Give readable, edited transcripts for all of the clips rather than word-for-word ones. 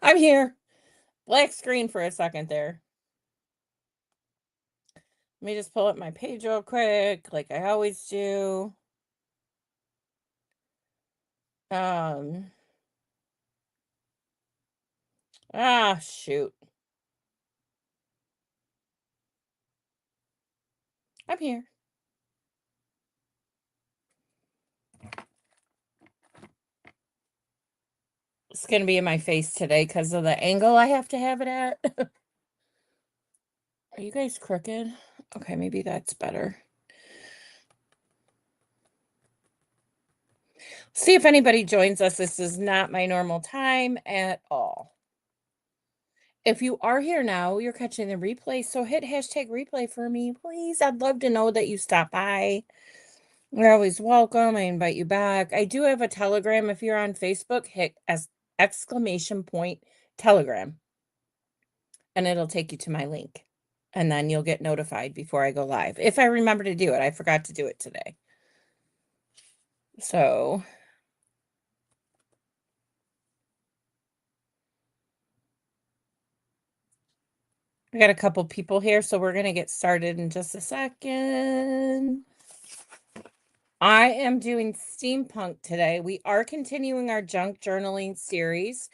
I'm here. Black screen for a second there. Let me just pull up my page real quick, like I always do. Um, shoot. I'm here. It's gonna be in my face today because of the angle I have to have it at. Are you guys crooked? Okay, maybe that's better. See if anybody joins us. This is not my normal time at all. If you are here now, you're catching the replay, so hit hashtag replay for me, please. I'd love to know that you stopped by. You're always welcome. I invite you back. I do have a Telegram. If you're on Facebook, hit exclamation point Telegram, and it'll take you to my link. And then you'll get notified before I go live. If I remember to do it, I forgot to do it today. So I got a couple people here, so we're going to get started in just a second. I am doing steampunk today. We are continuing our junk journaling series.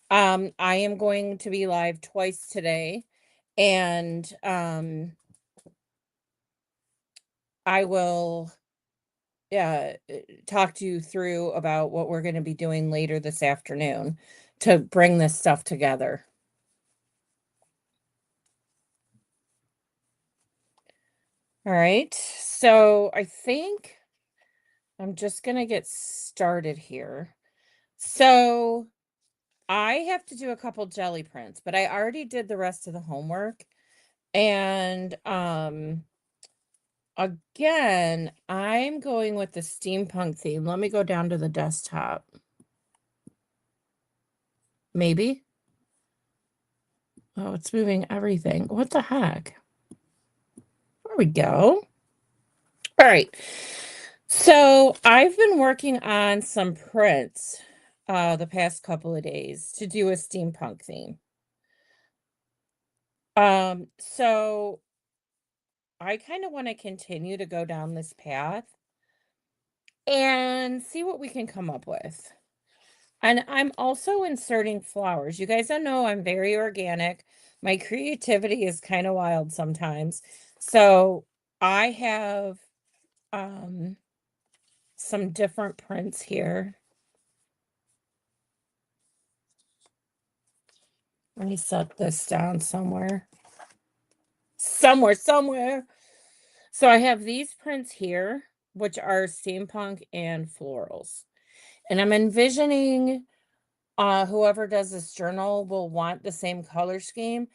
I am going to be live twice today, and I will talk to you through about what we're going to be doing later this afternoon to bring this stuff together. All right, so I think I'm just going to get started here. So I have to do a couple jelly prints, but I already did the rest of the homework. And again, I'm going with the steampunk theme. Let me go down to the desktop. Maybe. Oh, it's moving everything. What the heck? There we go. All right. So I've been working on some prints the past couple of days to do a steampunk theme. So I kind of want to continue to go down this path and see what we can come up with. And I'm also inserting flowers. You guys don't know I'm very organic. My creativity is kind of wild sometimes. So I have some different prints here. Let me set this down somewhere. Somewhere. So I have these prints here, which are steampunk and florals. And I'm envisioning whoever does this journal will want the same color scheme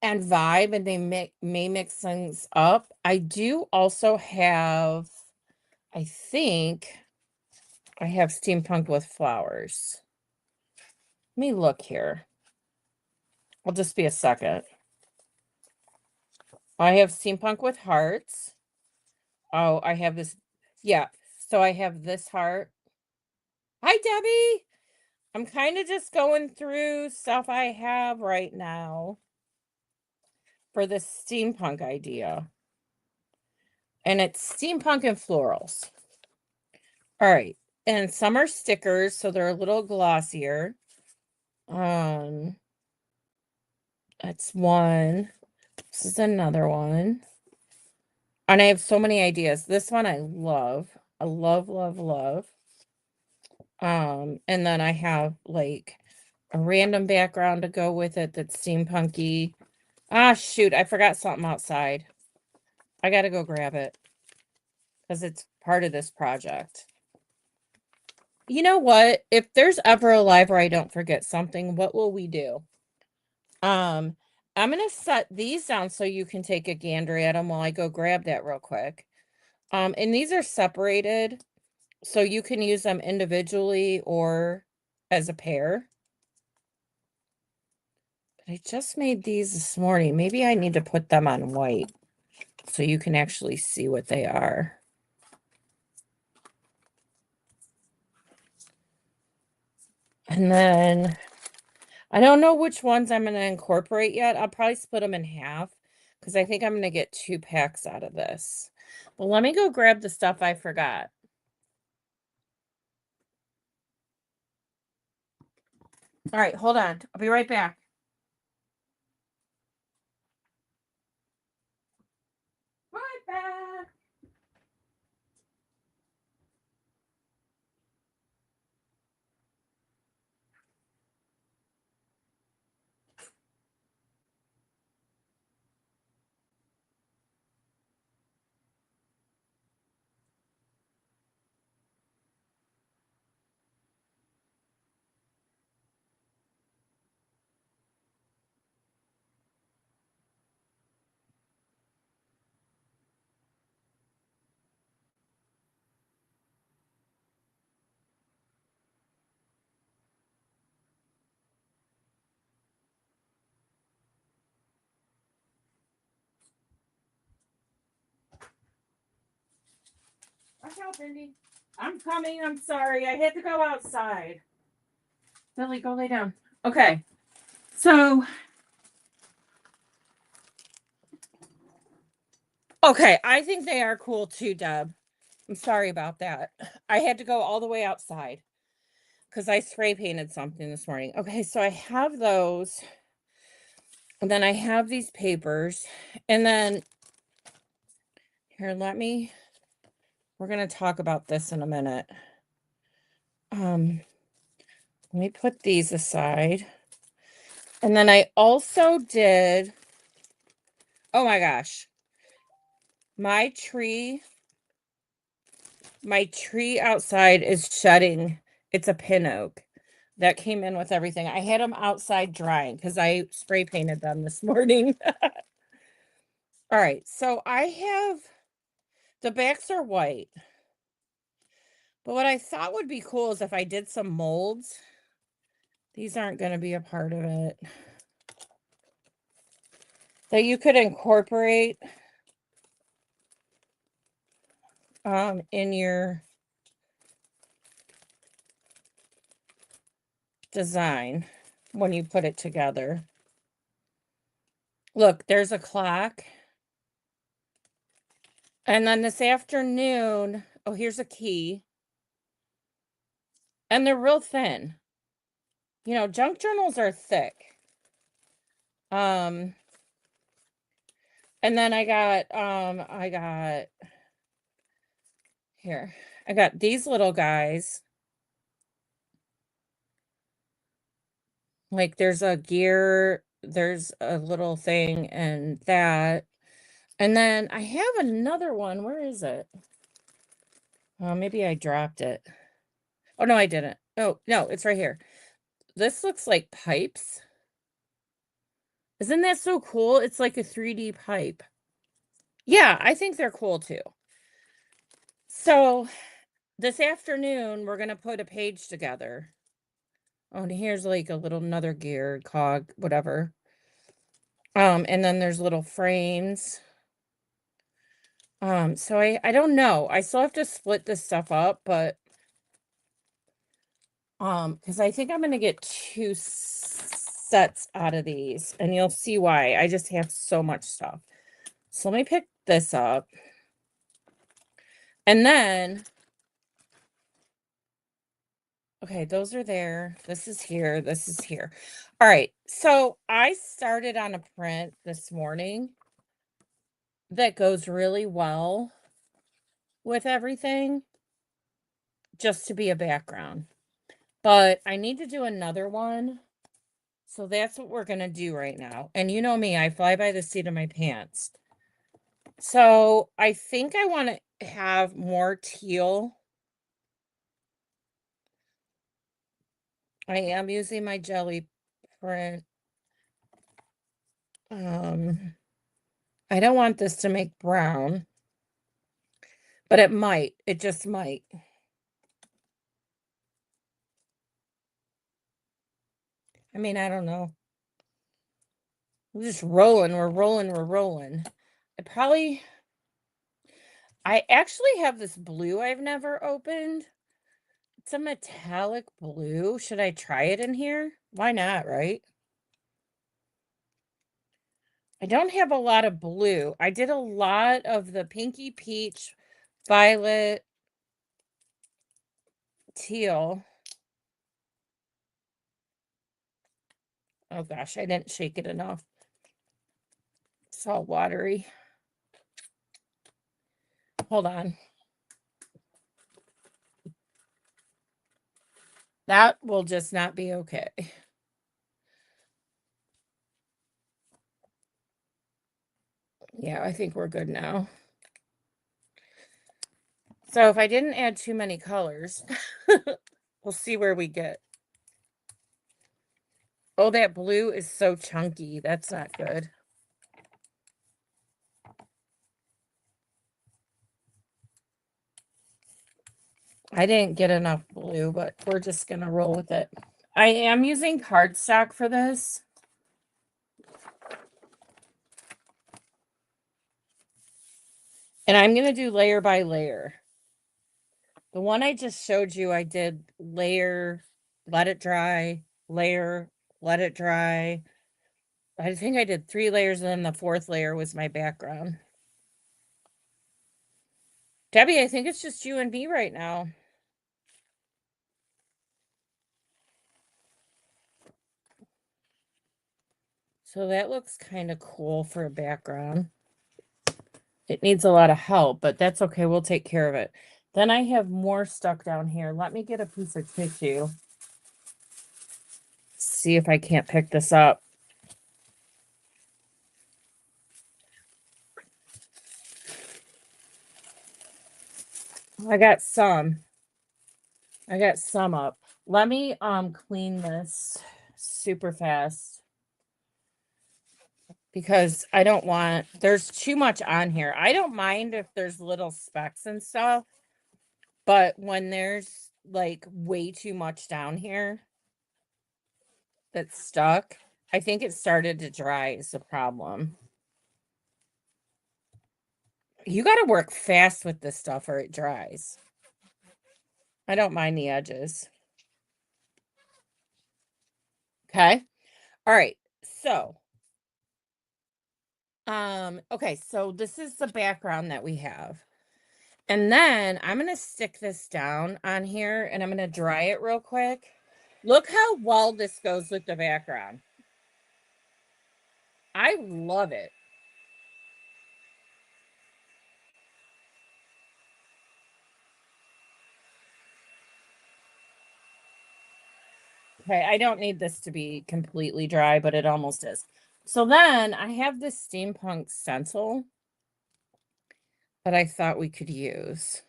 and vibe, and they may mix things up. I do also have, I think I have steampunk with flowers. Let me look here. I'll just be a second. I have steampunk with hearts. Oh, I have this. Yeah. So I have this heart. Hi, Debbie. I'm kind of just going through stuff I have right now for this steampunk idea. And it's steampunk and florals. All right. And some are stickers, so they're a little glossier. That's one. This is another one. And I have so many ideas. This one I love. I love. And then I have like a random background to go with it that's steampunky. Ah, shoot, I forgot something outside. I gotta go grab it because it's part of this project. You know what? If there's ever a live where I don't forget something, what will we do? I'm gonna set these down so you can take a gander at them while I go grab that real quick. And these are separated, so you can use them individually or as a pair. But I just made these this morning. Maybe I need to put them on white so you can actually see what they are. And then I don't know which ones I'm gonna incorporate yet. I'll probably split them in half because I think I'm gonna get 2 packs out of this. Well, let me go grab the stuff I forgot. All right, hold on. I'll be right back. Right back. Watch out, Cindy. I'm coming. I'm sorry. I had to go outside. Billy, go lay down. Okay. So, okay. I think they are cool too, Deb. I'm sorry about that. I had to go all the way outside because I spray painted something this morning. Okay. So I have those. And then I have these papers. And then, here, we're going to talk about this in a minute. Let me put these aside. And then I also did, oh my gosh, my tree outside is shedding. It's a pin oak that came in with everything. I had them outside drying because I spray painted them this morning. All right, so I have, the backs are white. But what I thought would be cool is if I did some molds. These aren't going to be a part of it. That you could incorporate in your design when you put it together. Look, there's a clock. And then this afternoon, oh, here's a key. And they're real thin. You know, junk journals are thick. And then I got here. I got these little guys. Like there's a gear, there's a little thing and that. And then I have another one. Where is it? Maybe I dropped it. Oh, no, I didn't. Oh, no, it's right here. This looks like pipes. Isn't that so cool? It's like a 3D pipe. Yeah, I think they're cool too. So this afternoon, we're going to put a page together. Oh, and here's like a little another gear, cog, whatever. And then there's little frames. So I don't know. I still have to split this stuff up, but because I think I'm gonna get 2 sets out of these, and you'll see why. I just have so much stuff. So let me pick this up. And then, okay, those are there. This is here. This is here. All right. So I started on a print this morning that goes really well with everything, just to be a background. But I need to do another one. So that's what we're going to do right now. And you know me, I fly by the seat of my pants. So I think I want to have more teal. I am using my jelly print. I don't want this to make brown, but it might. It just might. I mean, I don't know. We're just rolling. We're rolling. We're rolling. I actually have this blue I've never opened. It's a metallic blue. Should I try it in here? Why not, right? I don't have a lot of blue. I did a lot of the pinky peach, violet, teal. Oh gosh, I didn't shake it enough. It's all watery. Hold on. That will just not be okay. Yeah, I think we're good now. So if I didn't add too many colors, we'll see where we get. Oh, that blue is so chunky. That's not good. I didn't get enough blue, but we're just going to roll with it. I am using cardstock for this. And I'm going to do layer by layer. The one I just showed you, I did layer, let it dry, layer, let it dry. I think I did 3 layers, and then the 4th layer was my background. Debbie, I think it's just you and me right now. So that looks kind of cool for a background. It needs a lot of help, but that's okay. We'll take care of it. Then I have more stuck down here. Let me get a piece of tissue. See if I can't pick this up. I got some up. Let me clean this super fast because I don't want, there's too much on here. I don't mind if there's little specks and stuff, but when there's like way too much down here that's stuck, I think it started to dry is the problem. You got to work fast with this stuff or it dries. I don't mind the edges. Okay. All right. So, okay, so this is the background that we have. And then I'm going to stick this down on here and I'm going to dry it real quick. Look how well this goes with the background. I love it. Okay, I don't need this to be completely dry, but it almost is. So then I have this steampunk stencil that I thought we could use.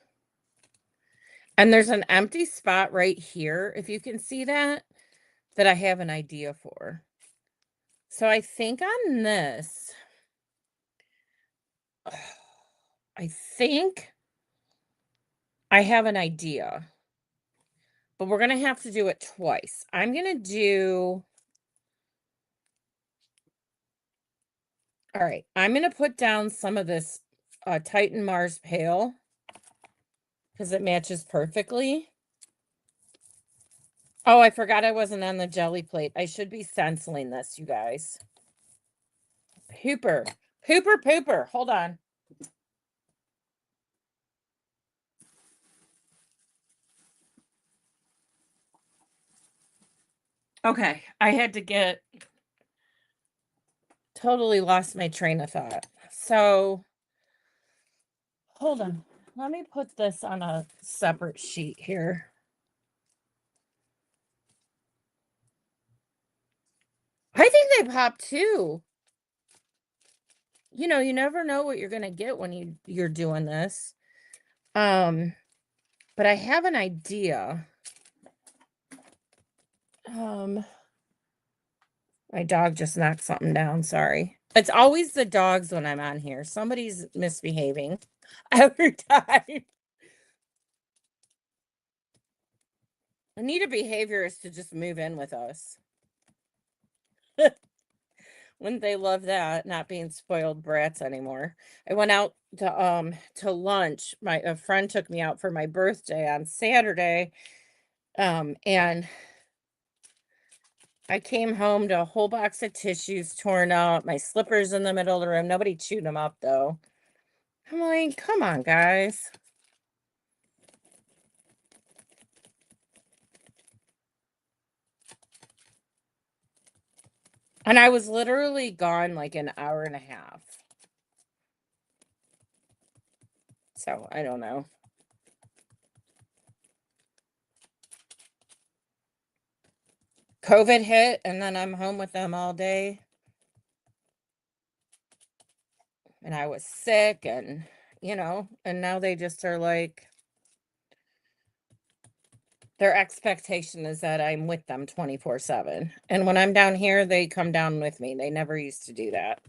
And there's an empty spot right here, if you can see that I have an idea for. So I think on this, I think I have an idea, but we're going to have to do it twice. I'm going to do, all right, I'm going to put down some of this Titan Mars Pale because it matches perfectly. Oh, I forgot I wasn't on the jelly plate. I should be stenciling this, you guys. Pooper. Pooper, pooper. Hold on. Okay, I had to get, totally lost my train of thought. So, hold on. Let me put this on a separate sheet here. I think they pop too. You know, you never know what you're going to get when you're doing this. But I have an idea. My dog just knocked something down, sorry. It's always the dogs when I'm on here. Somebody's misbehaving every time. Anita behavior is to just move in with us. Wouldn't they love that, not being spoiled brats anymore? I went out to lunch. A friend took me out for my birthday on Saturday, And I came home to a whole box of tissues torn out, my slippers in the middle of the room. Nobody chewed them up though. I'm like, come on, guys. And I was literally gone like an hour and a half. So I don't know. COVID hit, and then I'm home with them all day. And I was sick, and, and now they just are like, their expectation is that I'm with them 24/7. And when I'm down here, they come down with me. They never used to do that.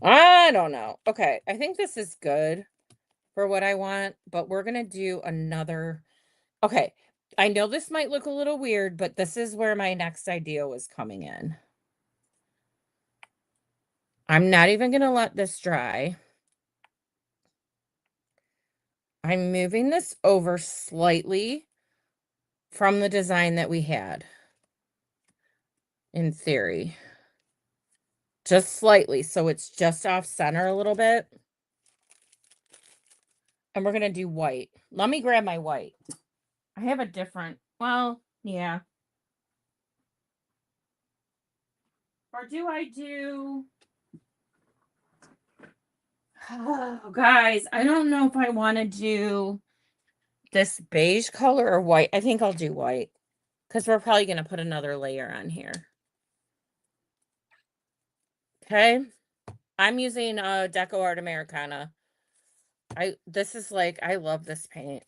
I don't know. Okay, I think this is good for what I want, but we're going to do another. Okay, I know this might look a little weird, but this is where my next idea was coming in. I'm not even going to let this dry. I'm moving this over slightly from the design that we had, in theory. Just slightly, so it's just off center a little bit. And we're going to do white. Let me grab my white. I have a different, well, yeah. Or do I do... Oh, guys, I don't know if I want to do this beige color or white. I think I'll do white because we're probably going to put another layer on here. Okay. I'm using Deco Art Americana. This is like, I love this paint.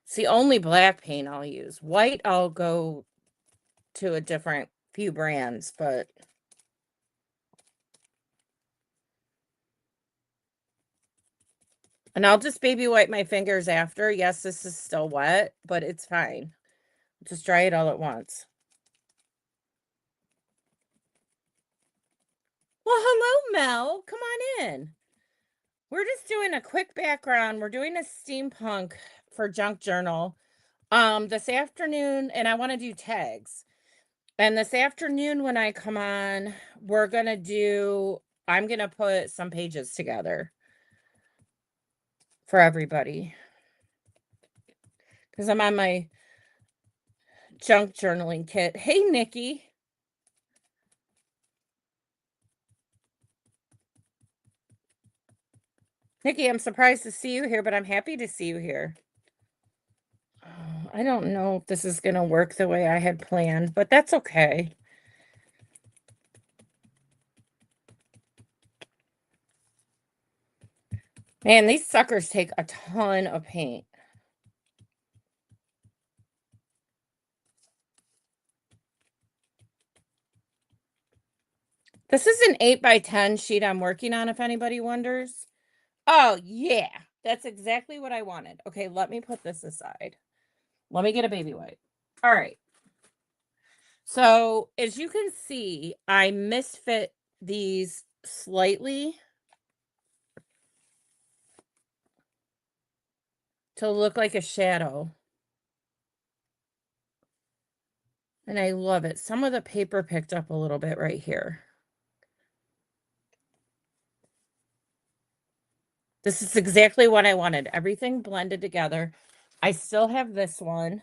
It's the only black paint I'll use. White, I'll go to a different few brands, but... And I'll just baby wipe my fingers after. Yes, this is still wet, but it's fine. Just dry it all at once. Well, hello, Mel. Come on in. We're just doing a quick background. We're doing a steampunk for Junk Journal this afternoon, and I want to do tags. And this afternoon when I come on, I'm going to put some pages together for everybody. Because I'm on my junk journaling kit. Hey, Nikki. Nikki, I'm surprised to see you here, but I'm happy to see you here. I don't know if this is going to work the way I had planned, but that's okay. Man, these suckers take a ton of paint. This is an 8x10 sheet I'm working on, if anybody wonders. Oh, yeah. That's exactly what I wanted. Okay, let me put this aside. Let me get a baby wipe. All right. So, as you can see, I misfit these slightly to look like a shadow. And I love it. Some of the paper picked up a little bit right here. This is exactly what I wanted. Everything blended together. I still have this one.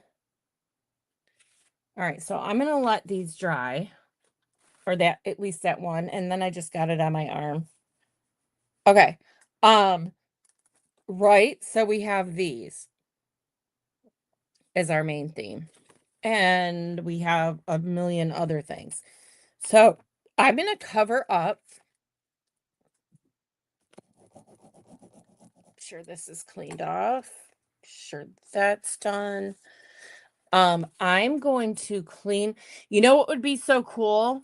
All right, so I'm going to let these dry. Or that, at least that one. And then I just got it on my arm. Okay. Right. So we have these as our main theme. And we have a million other things. So I'm going to cover up. Sure this is cleaned off. Sure that's done. I'm going to clean. You know what would be so cool?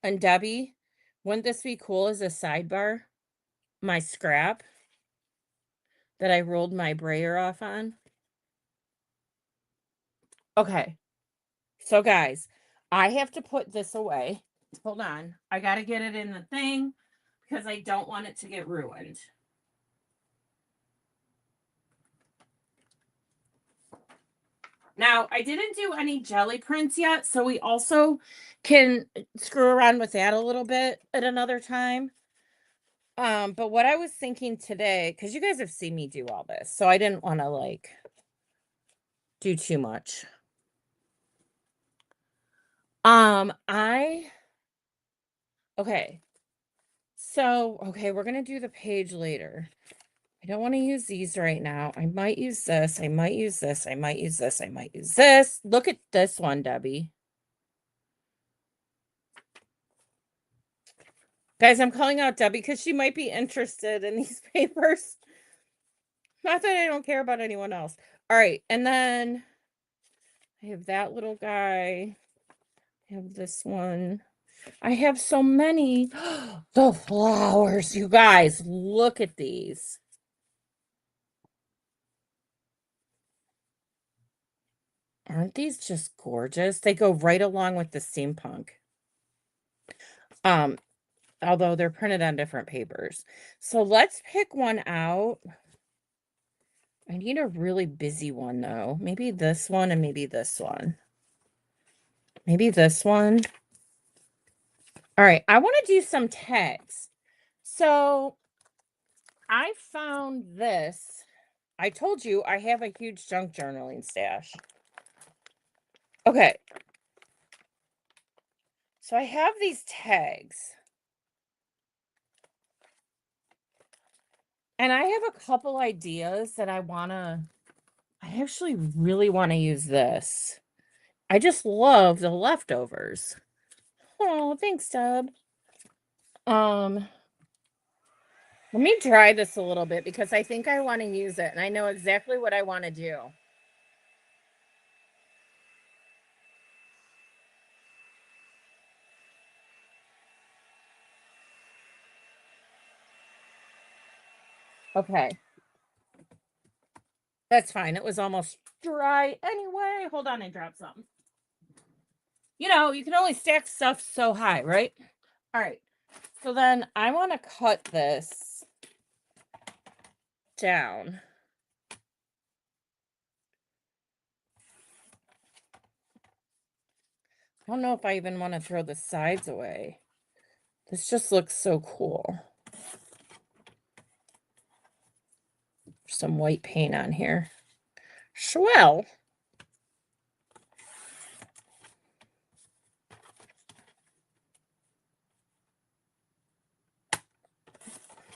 And Debbie, wouldn't this be cool as a sidebar? My scrap that I rolled my brayer off on. Okay. So guys, I have to put this away. Hold on. I got to get it in the thing because I don't want it to get ruined. Now, I didn't do any jelly prints yet, so we also can screw around with that a little bit at another time. But what I was thinking today, because you guys have seen me do all this, so I didn't want to like do too much. Okay. So, okay, we're gonna do the page later. I don't want to use these right now. I might use this. I might use this. I might use this. I might use this. Look at this one, Debbie. Guys, I'm calling out Debbie because she might be interested in these papers. Not that I don't care about anyone else. All right, and then I have that little guy. I have this one. I have so many. The flowers, you guys, look at these. Aren't these just gorgeous? They go right along with the steampunk. Although they're printed on different papers. So let's pick one out. I need a really busy one though. Maybe this one and maybe this one. Maybe this one. All right, I want to do some tags. So I found this. I told you I have a huge junk journaling stash. Okay. So I have these tags. And I have a couple ideas that I actually really want to use this. I just love the leftovers. Oh, thanks, Deb. Let me dry this a little bit because I think I want to use it and I know exactly what I want to do. Okay. That's fine. It was almost dry anyway. Hold on, I dropped something. You know, you can only stack stuff so high, right? All right. So then I want to cut this down. I don't know if I even want to throw the sides away. This just looks so cool. Some white paint on here. Swell.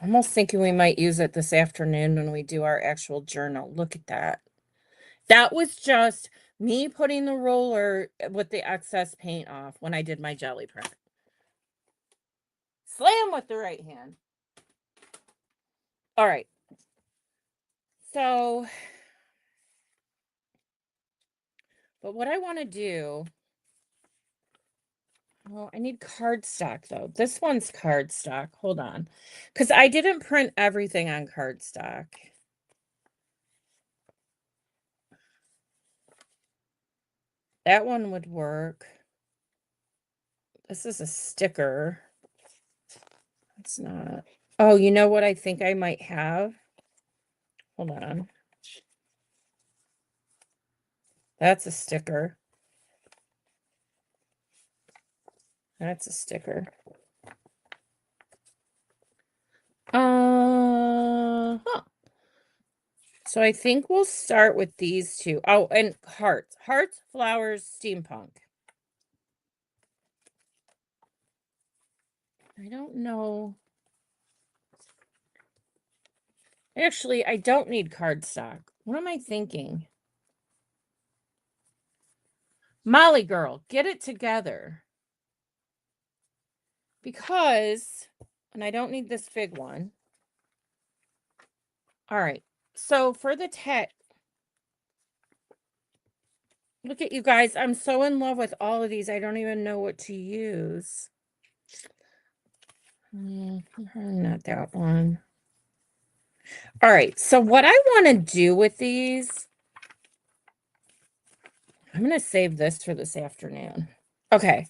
I'm almost thinking we might use it this afternoon when we do our actual journal. Look at that. That was just me putting the roller with the excess paint off when I did my jelly print. Slam with the right hand. All right. So, but what I want to do, oh, I need cardstock though. This one's cardstock. Hold on. Because I didn't print everything on cardstock. That one would work. This is a sticker. It's not. Oh, you know what I think I might have? Hold on. That's a sticker. That's a sticker. Huh. So I think we'll start with these two. Oh, and hearts. Hearts, flowers, steampunk. I don't know. Actually, I don't need cardstock. What am I thinking? Molly girl, get it together. Because, and I don't need this big one. All right. So for the text, look at you guys. I'm so in love with all of these. I don't even know what to use. Not that one. All right. So what I want to do with these, I'm going to save this for this afternoon. Okay.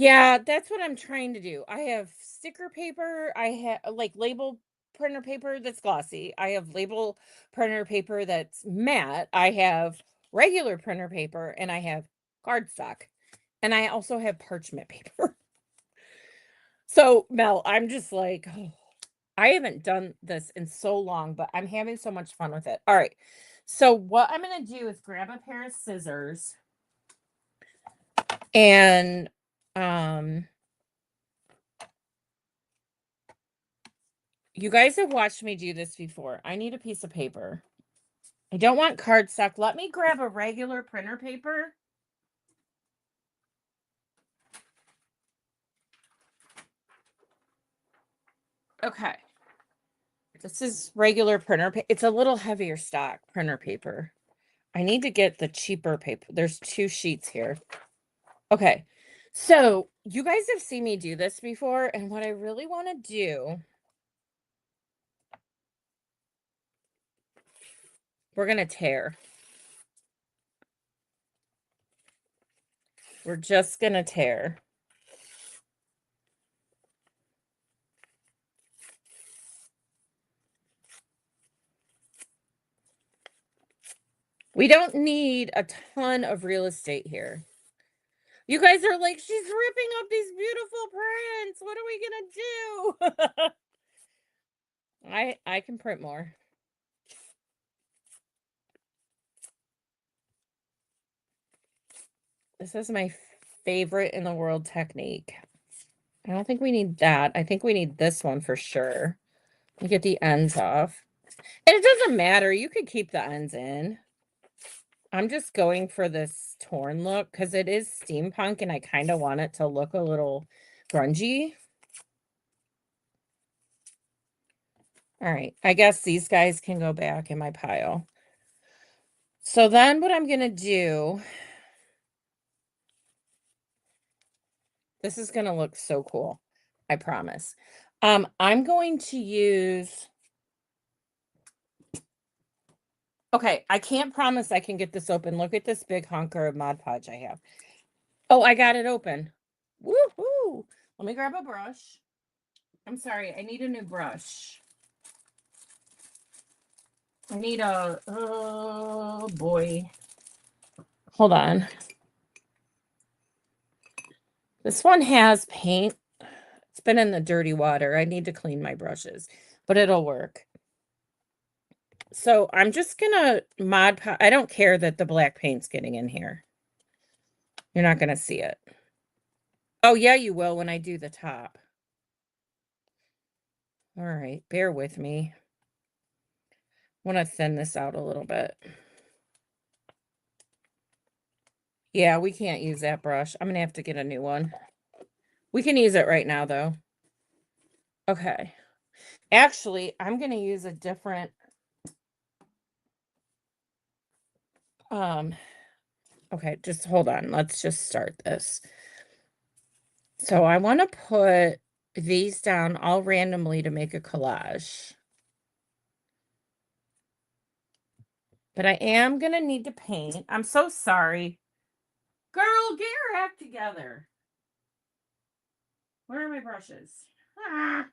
Yeah, that's what I'm trying to do. I have sticker paper, I have like label printer paper that's glossy. I have label printer paper that's matte. I have regular printer paper and I have cardstock. And I also have parchment paper. So, Mel, I'm just like, oh, I haven't done this in so long, but I'm having so much fun with it. All right. So, what I'm going to do is grab a pair of scissors and you guys have watched me do this before. I need a piece of paper. I don't want cardstock. Let me grab a regular printer paper. Okay. This is regular printer paper. It's a little heavier stock printer paper. I need to get the cheaper paper. There's 2 sheets here. Okay. So, you guys have seen me do this before, and what I really want to do, we're going to tear. We're just going to tear. We don't need a ton of real estate here. You guys are like, she's ripping up these beautiful prints. What are we gonna do? I can print more. This is my favorite in the world technique. I don't think we need that. I think we need this one for sure. You get the ends off. And it doesn't matter. You could keep the ends in. I'm just going for this torn look because it is steampunk and I kind of want it to look a little grungy. All right. I guess these guys can go back in my pile. So then what I'm going to do, this is going to look so cool. I promise. I'm going to use, okay, I can't promise I can get this open. Look at this big hunker of Mod Podge I have. Oh, I got it open. Woohoo! Let me grab a brush. I'm sorry, I need a new brush. I need a, oh boy. Hold on. This one has paint. It's been in the dirty water. I need to clean my brushes, but it'll work. So I'm just gonna I don't care that the black paint's getting in here. You're not gonna see it. Oh yeah, you will when I do the top. All right, bear with me. I want to thin this out a little bit. Yeah, we can't use that brush. I'm gonna have to get a new one. We can use it right now though. Okay. Actually, I'm gonna use a different okay, just hold on. Let's just start this. So I want to put these down all randomly to make a collage. But I am going to need to paint. I'm so sorry. Girl, get your act together. Where are my brushes? Ah.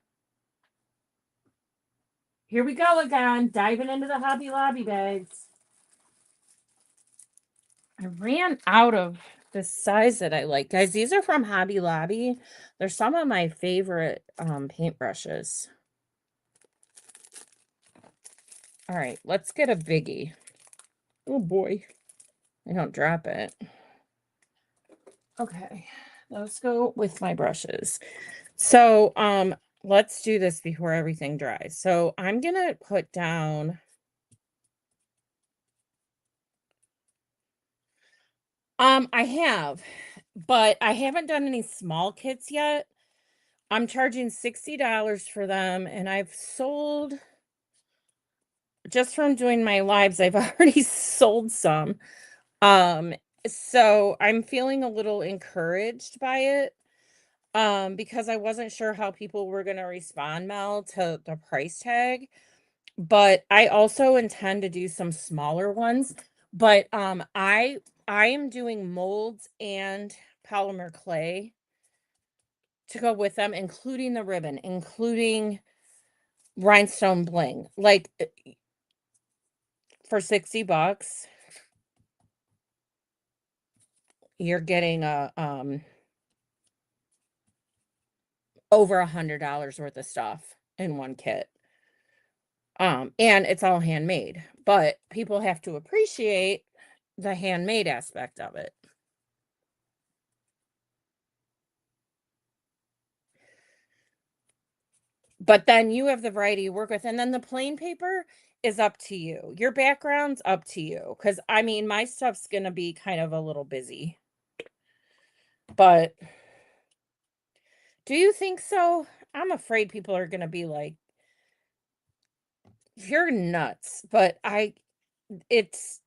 Here we go again, diving into the Hobby Lobby bags. I ran out of the size that I like. Guys, these are from Hobby Lobby. They're some of my favorite paintbrushes. All right, let's get a biggie. Oh boy. I don't drop it. Okay, let's go with my brushes. So, let's do this before everything dries. So I'm gonna put down, I have, but I haven't done any small kits yet. I'm charging $60 for them, and I've sold, just from doing my lives, I've already sold some. So I'm feeling a little encouraged by it. Because I wasn't sure how people were gonna respond, Mel, to the price tag. But I also intend to do some smaller ones. But I am doing molds and polymer clay to go with them, including the ribbon, including rhinestone bling. Like for $60, you're getting a over $100 worth of stuff in one kit. And it's all handmade, but people have to appreciate the handmade aspect of it. But then you have the variety you work with, and then the plain paper is up to you. Your background's up to you, because I mean, my stuff's gonna be kind of a little busy. But do you think so? I'm afraid people are gonna be like, "You're nuts." But it's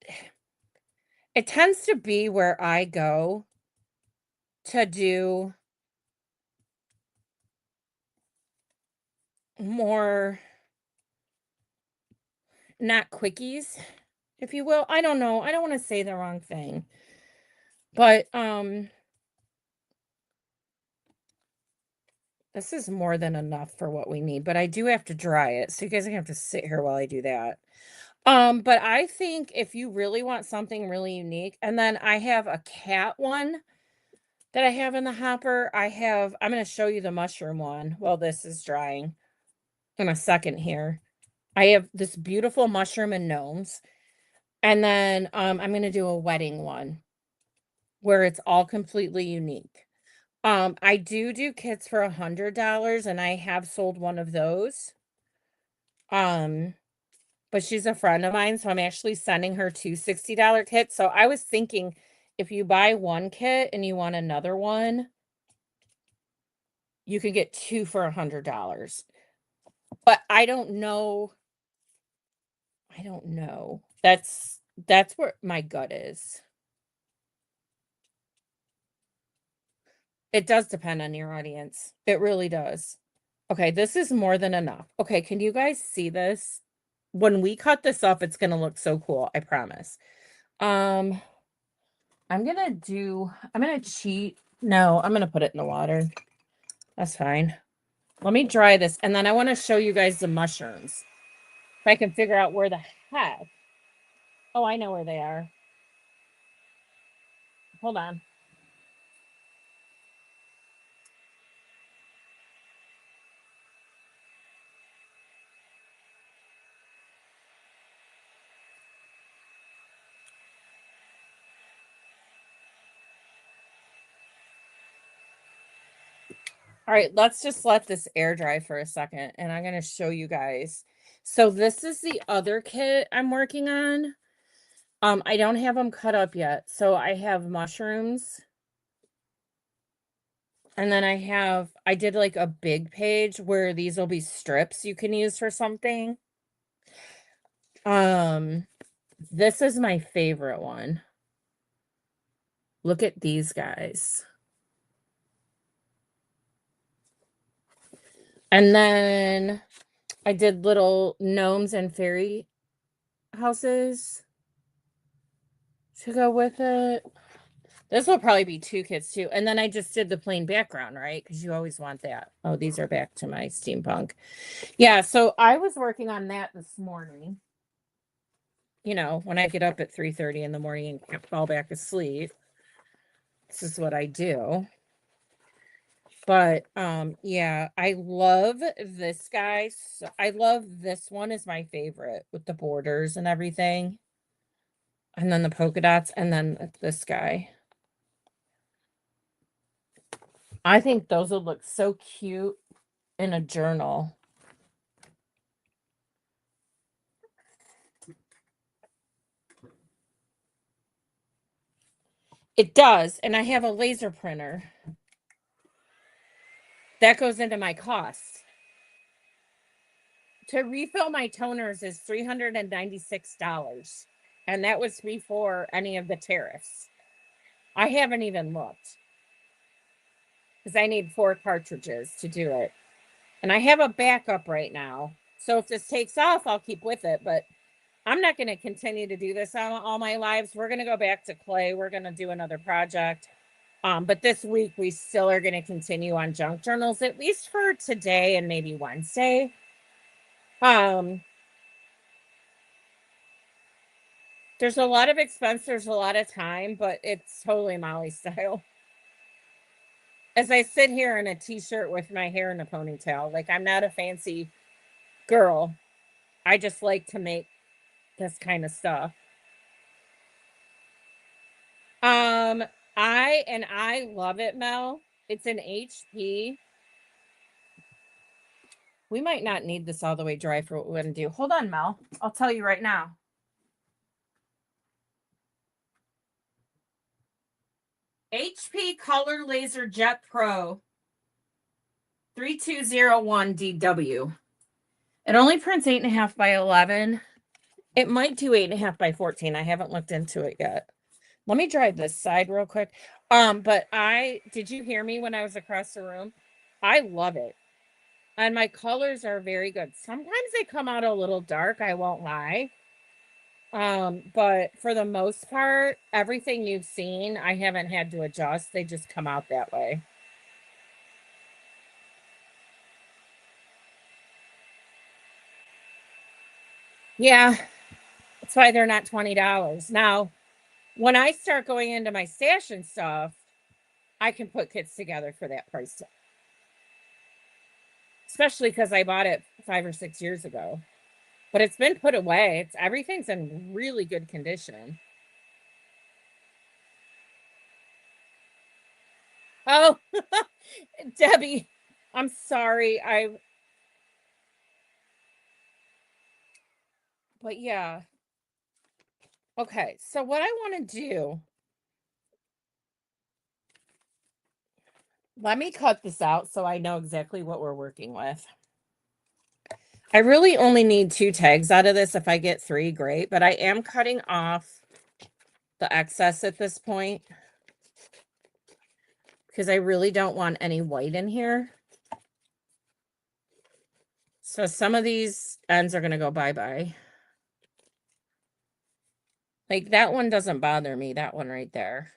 it tends to be where I go to do more, not quickies, if you will. I don't know. I don't want to say the wrong thing. But this is more than enough for what we need, but I do have to dry it. So you guys are gonna have to sit here while I do that. But I think if you really want something really unique, and then I have a cat one that I have in the hopper. I'm gonna show you the mushroom one while this is drying in a second here. I have this beautiful mushroom and gnomes. And then I'm gonna do a wedding one where it's all completely unique. I do kits for $100, and I have sold one of those. Um, but she's a friend of mine, so I'm actually sending her 2 $60 kits. So I was thinking if you buy one kit and you want another one, you could get 2 for $100. But I don't know. I don't know. That's where my gut is. It does depend on your audience. It really does. Okay, this is more than enough. Okay, can you guys see this? When we cut this up, it's gonna look so cool, I promise. Um, I'm gonna cheat. No, I'm gonna put it in the water. That's fine. Let me dry this, and then I want to show you guys the mushrooms. If I can figure out where the heck. Oh, I know where they are. Hold on. All right, let's just let this air dry for a second, and I'm going to show you guys. So this is the other kit I'm working on. I don't have them cut up yet. So I have mushrooms. And then I did like a big page where these will be strips you can use for something. This is my favorite one. Look at these guys. And then I did little gnomes and fairy houses to go with it. This will probably be 2 kits too. And then I just did the plain background, right? Because you always want that. Oh, these are back to my steampunk. Yeah, so I was working on that this morning. You know, when I get up at 3:30 in the morning and fall back asleep. This is what I do. But yeah, I love this guy. So I love this one is my favorite with the borders and everything. And then the polka dots and then this guy. I think those would look so cute in a journal. It does, and I have a laser printer. That goes into my cost. To refill my toners is $396, and that was before any of the tariffs. I haven't even looked because I need 4 cartridges to do it. And I have a backup right now. So if this takes off, I'll keep with it. But I'm not going to continue to do this all my lives. We're going to go back to clay. We're going to do another project. But this week we still are going to continue on junk journals, at least for today and maybe Wednesday. There's a lot of expense, there's a lot of time, but it's totally Molly style. As I sit here in a t-shirt with my hair in a ponytail, like I'm not a fancy girl. I just like to make this kind of stuff. Um, I love it, Mel. It's an HP. We might not need this all the way dry for what we're going to do. Hold on, Mel. I'll tell you right now. HP Color Laser Jet Pro 3201DW. It only prints 8.5 by 11. It might do 8.5 by 14. I haven't looked into it yet. Let me dry this side real quick. But did you hear me when I was across the room? I love it. And my colors are very good. Sometimes they come out a little dark, I won't lie. But for the most part, everything you've seen, I haven't had to adjust. They just come out that way. Yeah, that's why they're not $20. Now, when I start going into my stash and stuff, I can put kits together for that price tag. Especially because I bought it 5 or 6 years ago. But it's been put away. Everything's in really good condition. Oh, Debbie, I'm sorry. But yeah. Okay, so what I want to do, let me cut this out so I know exactly what we're working with. I really only need 2 tags out of this. If I get 3, great. But I am cutting off the excess at this point because I really don't want any white in here. So some of these ends are going to go bye-bye. Like that one doesn't bother me, that one right there.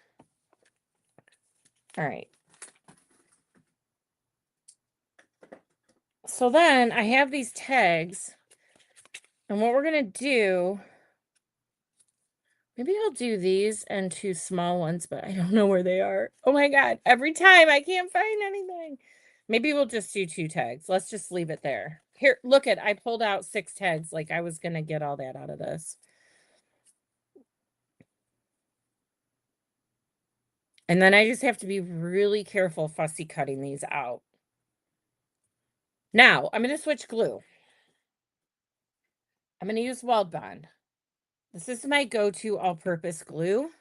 All right. So then I have these tags. And what we're going to do, maybe I'll do these and 2 small ones, but I don't know where they are. Oh my God. Every time I can't find anything. Maybe we'll just do 2 tags. Let's just leave it there. Here, look at, I pulled out 6 tags. Like I was going to get all that out of this. And then I just have to be really careful fussy cutting these out. Now, I'm going to switch glue. I'm going to use Weld Bond. This is my go-to all-purpose glue.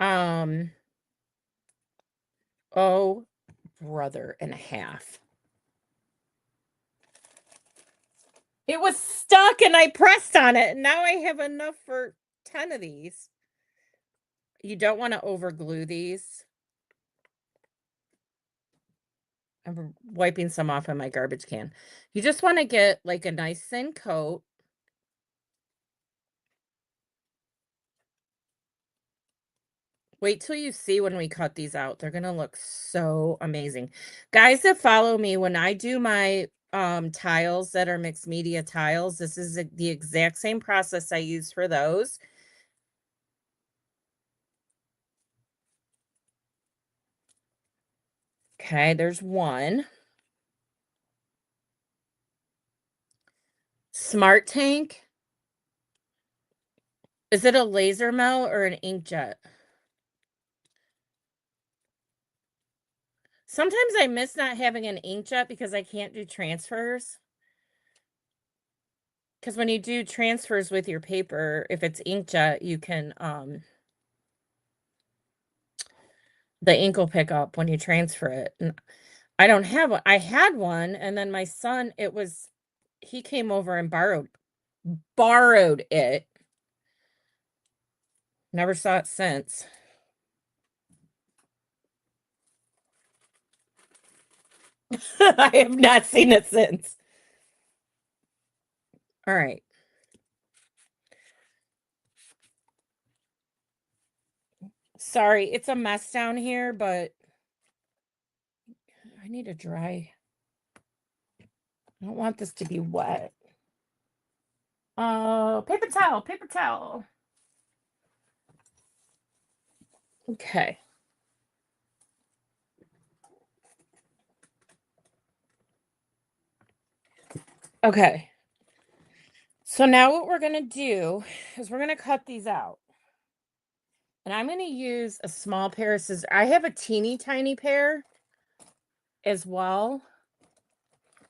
Oh, brother and a half. It was stuck and I pressed on it. And now I have enough for 10 of these. You don't want to over glue these. I'm wiping some off in my garbage can. You just want to get like a nice thin coat. Wait till you see when we cut these out. They're going to look so amazing. Guys that follow me, when I do my tiles that are mixed media tiles, this is the exact same process I use for those. Okay, there's one. Smart Tank. Is it a laser mill or an inkjet? Sometimes I miss not having an inkjet because I can't do transfers. Because when you do transfers with your paper, if it's inkjet, you can, the ink will pick up when you transfer it. And I don't have one. I had one, and then my son, he came over and borrowed it. Never saw it since. I have not seen it since. All right. Sorry, it's a mess down here, but I need a dry. I don't want this to be wet. Oh, paper towel, paper towel. Okay. Okay. So now what we're going to do is we're going to cut these out. And I'm going to use a small pair of scissors. I have a teeny tiny pair as well.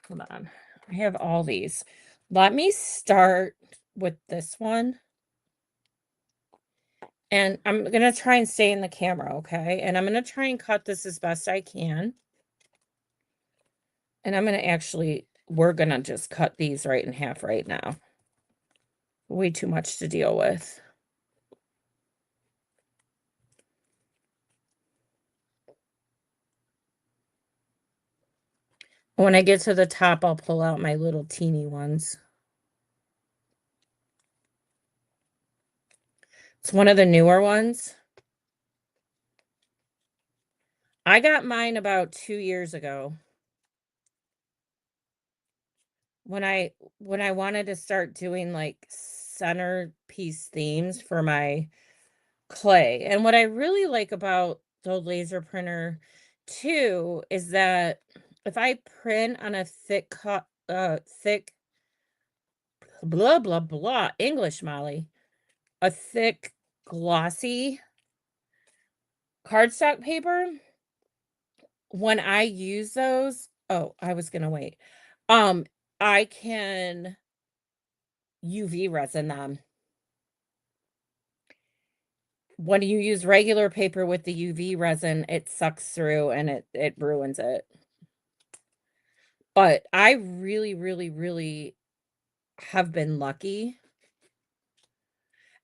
Hold on. I have all these. Let me start with this one. And I'm going to try and stay in the camera, okay? And I'm going to try and cut this as best I can. And I'm going to actually, we're going to just cut these right in half right now. Way too much to deal with. When I get to the top, I'll pull out my little teeny ones. It's one of the newer ones. I got mine about 2 years ago. When I wanted to start doing like centerpiece themes for my clay. And what I really like about the laser printer too is that if I print on a thick blah blah blah English, Molly, a thick glossy cardstock paper, when I use those, oh, I was gonna wait. I can UV resin them. When you use regular paper with the UV resin, it sucks through and it ruins it. But I really, really, really have been lucky.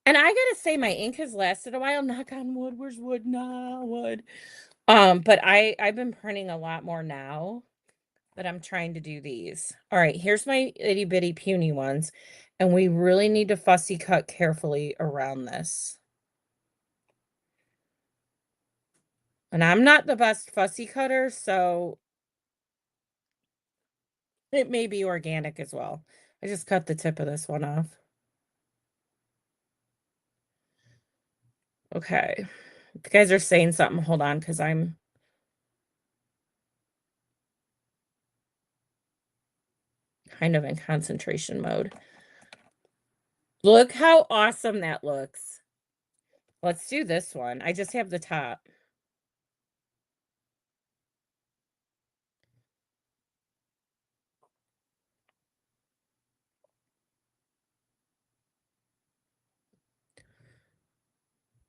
And I gotta say my ink has lasted a while. Knock on wood. Where's wood? Nah, wood. But I've been printing a lot more now, but I'm trying to do these. All right, here's my itty bitty puny ones. And we really need to fussy cut carefully around this. And I'm not the best fussy cutter, so it may be organic as well. I just cut the tip of this one off. Okay. If you guys are saying something, hold on, because I'm kind of in concentration mode. Look how awesome that looks. Let's do this one. I just have the top.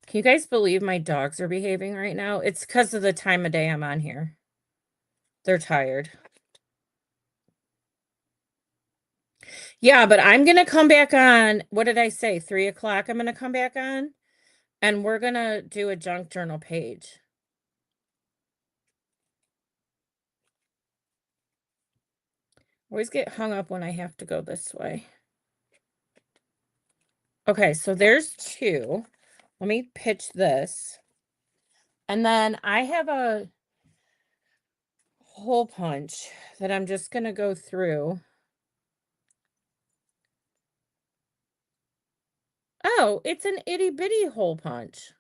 Can you guys believe my dogs are behaving right now? It's because of the time of day I'm on here. They're tired. Yeah, but I'm going to come back on, what did I say? 3 o'clock I'm going to come back on, and we're going to do a junk journal page. Always get hung up when I have to go this way. Okay, so there's 2. Let me pitch this. And then I have a hole punch that I'm just going to go through. Oh, it's an itty bitty hole punch.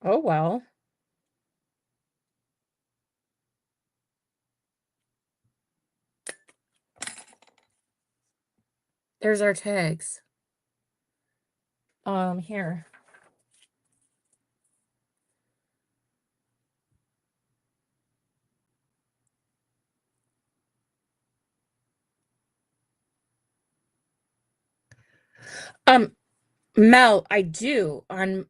Oh, well. There's our tags. Here. Mel, I do on.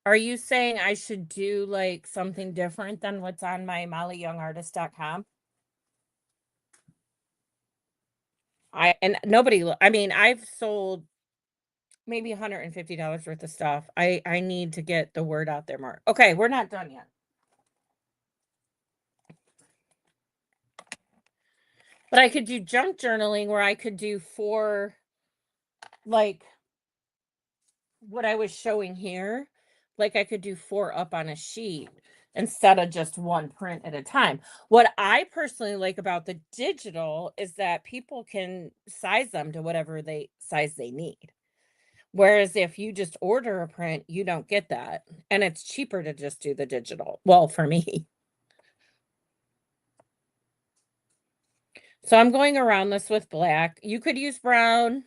Are you saying I should do like something different than what's on my mollyyoungartist.com? And nobody, I mean, I've sold maybe $150 worth of stuff. I need to get the word out there more. Okay, we're not done yet. But I could do junk journaling where I could do 4 like what I was showing here, like I could do 4 up on a sheet instead of just 1 print at a time. What I personally like about the digital is that people can size them to whatever they size they need. Whereas if you just order a print, you don't get that, and it's cheaper to just do the digital. Well, for me. So I'm going around this with black. You could use brown.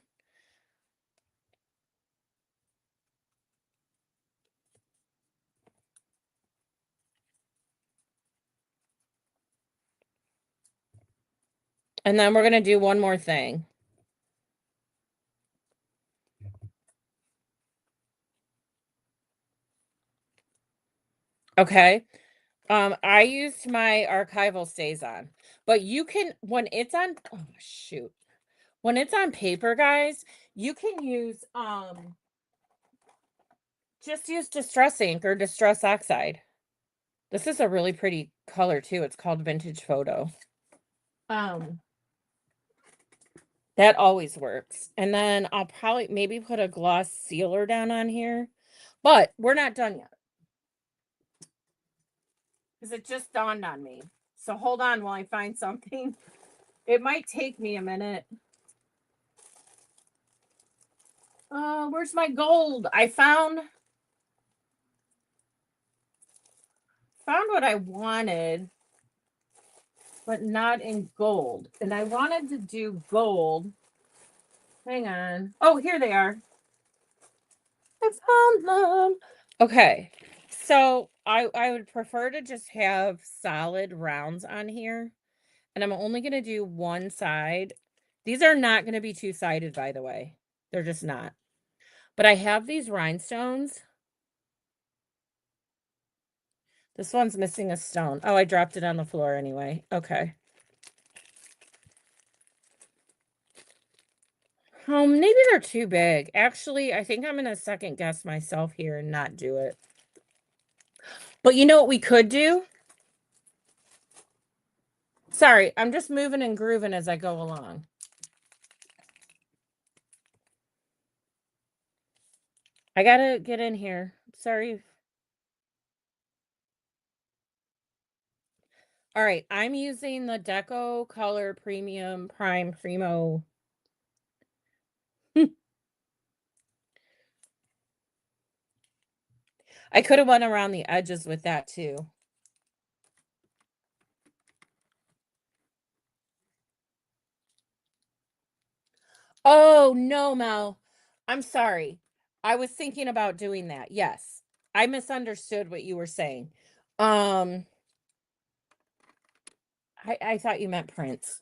And then we're gonna do one more thing. Okay. I used my archival stays on, but you can when it's on oh shoot. When it's on paper, guys, you can use just use distress ink or distress oxide. This is a really pretty color too. It's called vintage photo. Um that always works. And then I'll probably maybe put a gloss sealer down on here. But we're not done yet. Because it just dawned on me. So hold on while I find something. It might take me a minute. Where's my gold? I found what I wanted, but not in gold. And I wanted to do gold. Hang on. Oh, here they are. I found them. Okay. So I would prefer to just have solid rounds on here. And I'm only going to do one side. These are not going to be two-sided, by the way. They're just not. But I have these rhinestones. This one's missing a stone. Oh, I dropped it on the floor anyway. Okay. Maybe they're too big. Actually, I think I'm going to second guess myself here and not do it. But you know what we could do? Sorry, I'm just moving and grooving as I go along. I got to get in here. Sorry. All right, I'm using the Deco Color Premium Prime Primo. I could have went around the edges with that too. Oh, no, Mel. I'm sorry. I was thinking about doing that. Yes. I misunderstood what you were saying. Um, I thought you meant prints.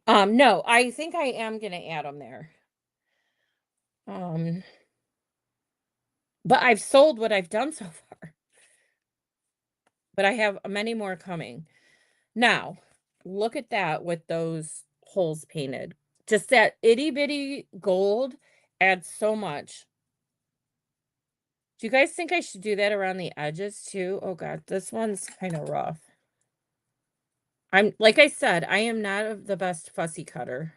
No, I think I am gonna add them there. Um, but I've sold what I've done so far. But I have many more coming. Now, look at that with those holes painted. Just that itty bitty gold adds so much. Do you guys think I should do that around the edges too? Oh god, this one's kind of rough. I'm like I said, I am not the best fussy cutter.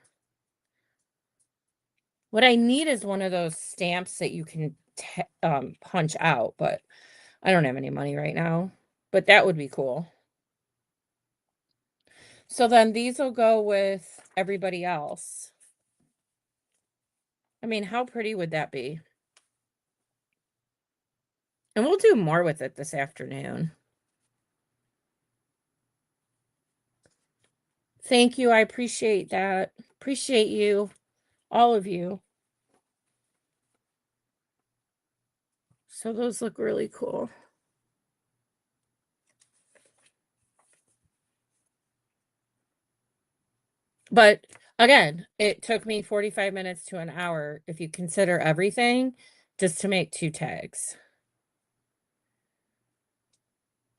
What I need is one of those stamps that you can punch out, but I don't have any money right now. But that would be cool. So then these will go with everybody else. I mean, how pretty would that be? And we'll do more with it this afternoon. Thank you. I appreciate that. Appreciate you, all of you. So those look really cool. But again, it took me 45 minutes to an hour if you consider everything just to make 2 tags.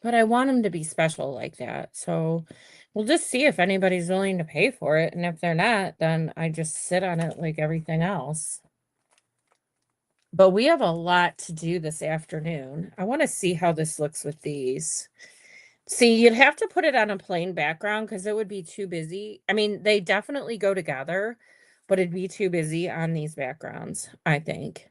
But I want them to be special like that. So we'll just see if anybody's willing to pay for it. And if they're not, then I just sit on it like everything else. But we have a lot to do this afternoon. I want to see how this looks with these. See, you'd have to put it on a plain background because it would be too busy. I mean, they definitely go together, but it'd be too busy on these backgrounds, I think.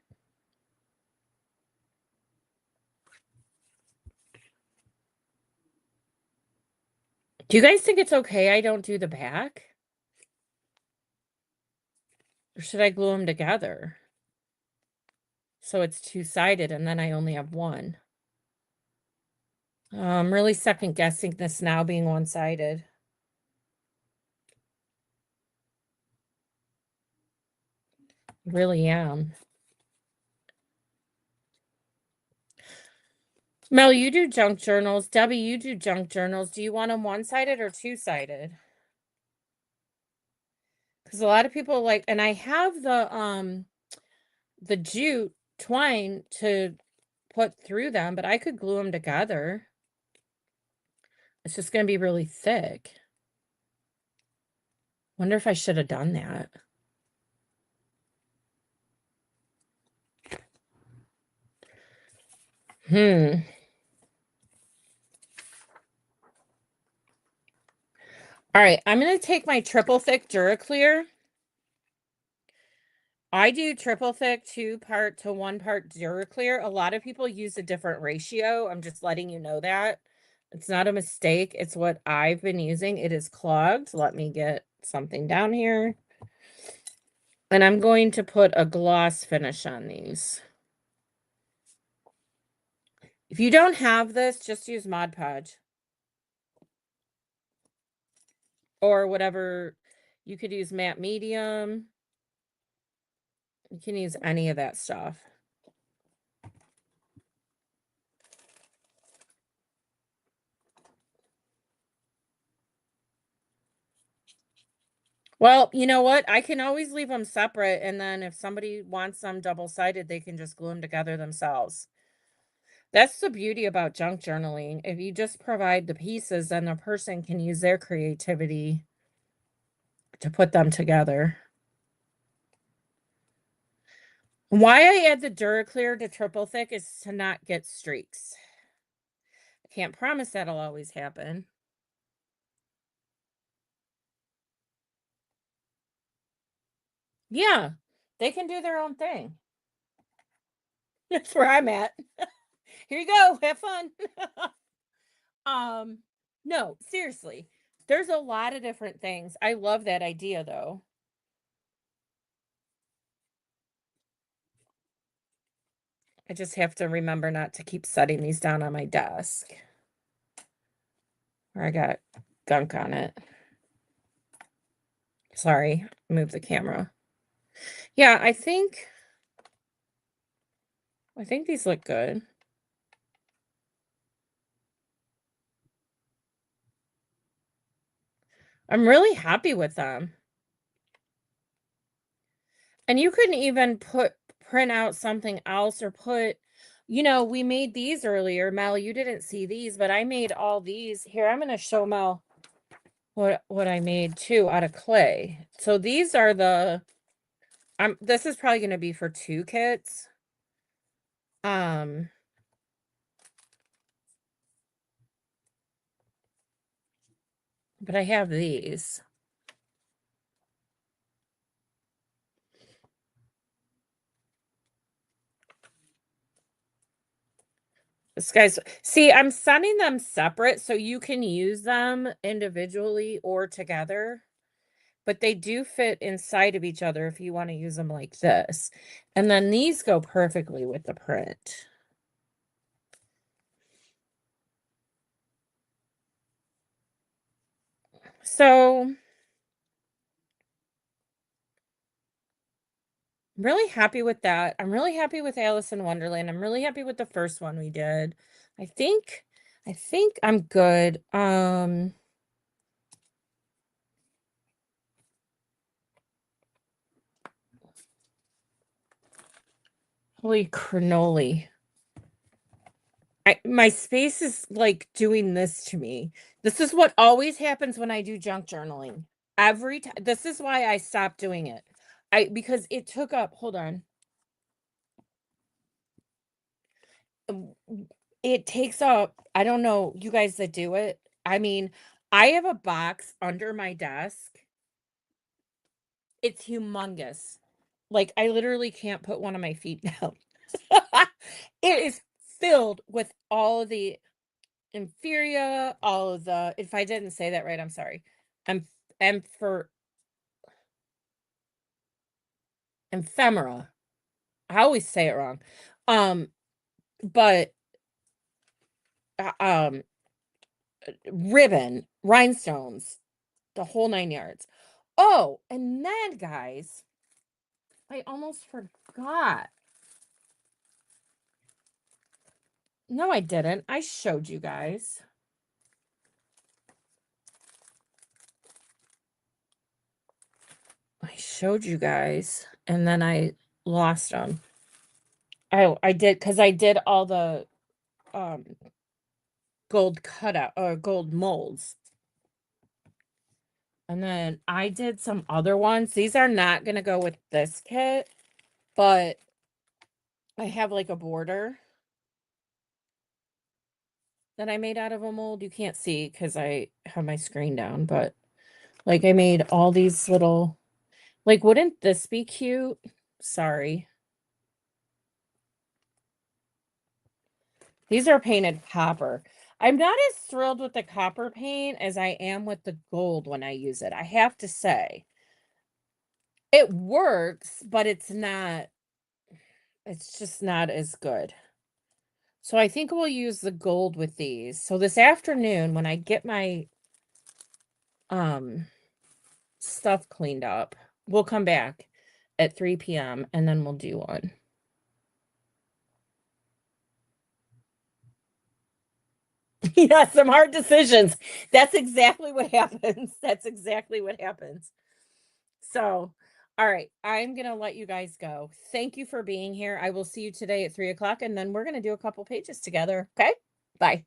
Do you guys think it's okay I don't do the back? Or should I glue them together? So it's two-sided and then I only have one. I'm really second guessing this now being one-sided. Really am. Mel, you do junk journals. Debbie, you do junk journals. Do you want them one-sided or two-sided? Because a lot of people like, and I have the jute twine to put through them, but I could glue them together. It's just going to be really thick. Wonder if I should have done that. All right, I'm going to take my triple thick Duraclear. I do triple thick 2-part to 1-part Duraclear. A lot of people use a different ratio. I'm just letting you know that. It's not a mistake. It's what I've been using. It is clogged. Let me get something down here. And I'm going to put a gloss finish on these. If you don't have this, just use Mod Podge. Or whatever. You could use matte medium. You can use any of that stuff. Well, you know what? I can always leave them separate, and then if somebody wants them double-sided, they can just glue them together themselves. That's the beauty about junk journaling. If you just provide the pieces, then the person can use their creativity to put them together. Why I add the Duraclear to triple thick is to not get streaks. I can't promise that'll always happen. Yeah, they can do their own thing. That's where I'm at. Here you go. Have fun. No, seriously. There's a lot of different things. I love that idea though. I just have to remember not to keep setting these down on my desk. Or I got gunk on it. Sorry, move the camera. Yeah, I think these look good. I'm really happy with them. And you couldn't even print out something else or put, we made these earlier. Mel, you didn't see these, but I made all these. Here, I'm going to show Mel what I made too out of clay. So these are this is probably going to be for 2 kits. But I have these. This guy's, see, I'm sending them separate so you can use them individually or together. But they do fit inside of each other if you want to use them like this. And then these go perfectly with the print. So I'm really happy with that. I'm really happy with Alice in Wonderland. I'm really happy with the first one we did. I think I'm good. Holy cannoli. My space is like doing this to me. This is what always happens when I do junk journaling. Every time. This is why I stopped doing it. Because it took up, hold on. It takes up, I don't know, you guys that do it. I mean, I have a box under my desk. It's humongous. Like, I literally can't put one of my feet down. It is filled with all of the inferior, all of the if I didn't say that right, I'm sorry. I'm for ephemera. I always say it wrong. Um, but, uh, um, ribbon, rhinestones, the whole 9 yards. Oh, and then, guys, I almost forgot. No, I didn't. I showed you guys. I showed you guys, and then I lost them. I did because I did all the, um, gold cutout or gold molds. And then I did some other ones. These are not gonna go with this kit, but I have, like, a border that I made out of a mold. You can't see because I have my screen down, but, like, I made all these little like, wouldn't this be cute? Sorry. These are painted copper. I'm not as thrilled with the copper paint as I am with the gold when I use it, I have to say. It works, but it's just not as good. So I think we'll use the gold with these. So this afternoon when I get my um stuff cleaned up, we'll come back at 3 p.m. and then we'll do one. Yeah, some hard decisions. That's exactly what happens. That's exactly what happens. So, all right, I'm gonna let you guys go. Thank you for being here. I will see you today at 3 o'clock, and then we're gonna do a couple pages together. Okay? Bye.